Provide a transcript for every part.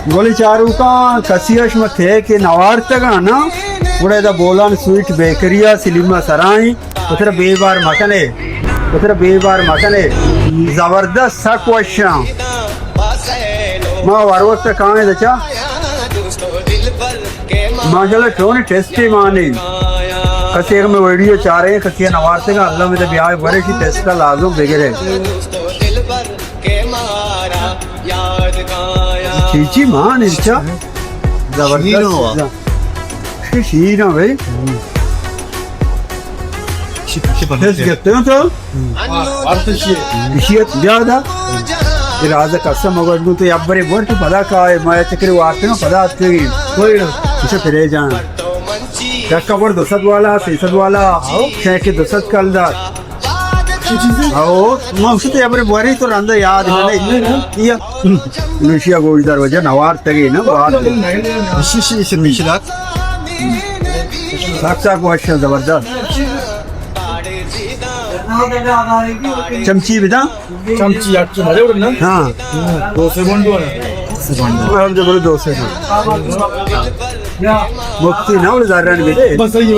गोली चारू का कसियश में थे कि नवार तक ना उड़े दा बोलन स्वीट बेकरिया सिलीमा सराई उधर बेबार मकने जबरदस्त सा क्वेश्चन मां वारवत कहां है दचा माशाल्लाह टोनी टेस्टी मानी कसी में वीडियो चाह रहे हैं कसी नवार से का अल्लाह में तो ब्याह बड़े की टेस्ट का लाजम वगैरह चीची मान इच्छा जबरदस्त शीर भाई टेस्ट करते हो तो ज्यादा राजा कसम मगर तो याबरे बोल तो पता का है मैं चक्र वार्ते में पता आते हैं कोई इसे फिरे जान कवर दोसत वाला सेसत वाला छह के दोसत कलदा आओ मैं उसे तो याबरे बोरी तो रंदा याद है ये लुशिया गोल्डर वजह नवार तगे ना बात इसी मिशरात साक्षा क्वेश्चन जबरदस्त चमची बिदा चमची आटची मरे उडन ना हाँ दोसे बंडू ना हम जो बोले दोसे मुक्ति ना उड़ जा रहे हैं बेटे बस सही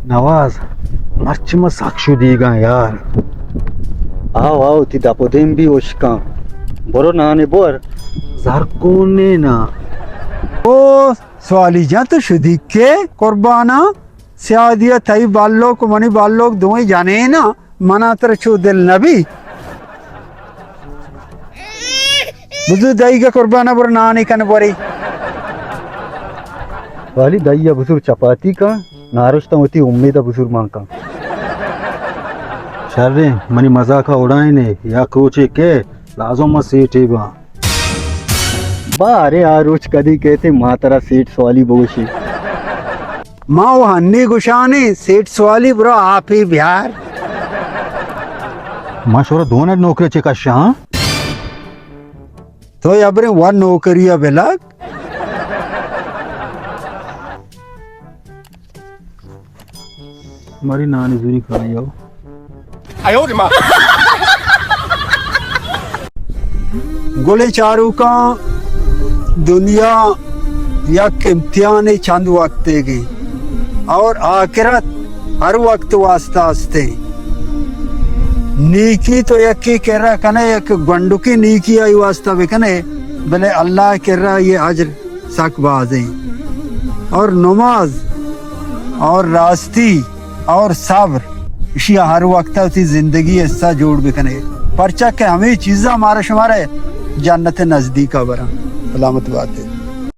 नवाज मर्च में साक्षु दीगा यार आओ ती दापोदेम भी ओशका बोरो नाने बोर ज़ारकोने ना ओ सवाली जा तो शुदी के कुर्बाना सियादिया तई बालोक मनी बालोक दोई जाने ना मना तर चो दिल नबी बुजु दई का कुर्बाना बर नाने कन बोरी वाली दई बुजुर्ग चपाती का नारुष्टा होती उम्मीद बुजुर्ग मां का शर्रे मनी मजाक उड़ाए ने या कोचे के लाजो म सीट बा अरे आरोच कदी कहते मातरा सीट सवाली बोशी माँ वो हन्नी गुशानी सीट सवाली ब्रो आप ही बिहार माँ शोरा दोनों नौकरी चेका शाह तो याबरे वन नौकरी बेलक हमारी नानी जूरी खाई आओ आयो रे मां गोले चारू का दुनिया या इम्तिहान चंद वक्त की और आखिरत हर वक्त वास्ता आस्ते नीकी तो यकी कह रहा कने एक गंडू की नीकी आई वास्ता भी कने भले अल्लाह कह रहा ये अजर सक बाज़े और नमाज और रास्ती और सब्र इशिया हर वक्त उसी जिंदगी ऐसा जोड़ भी कने परचा के हमें चीज़ा हमारे शुमारे जन्नत नजदीक का बरा सलामत बात है।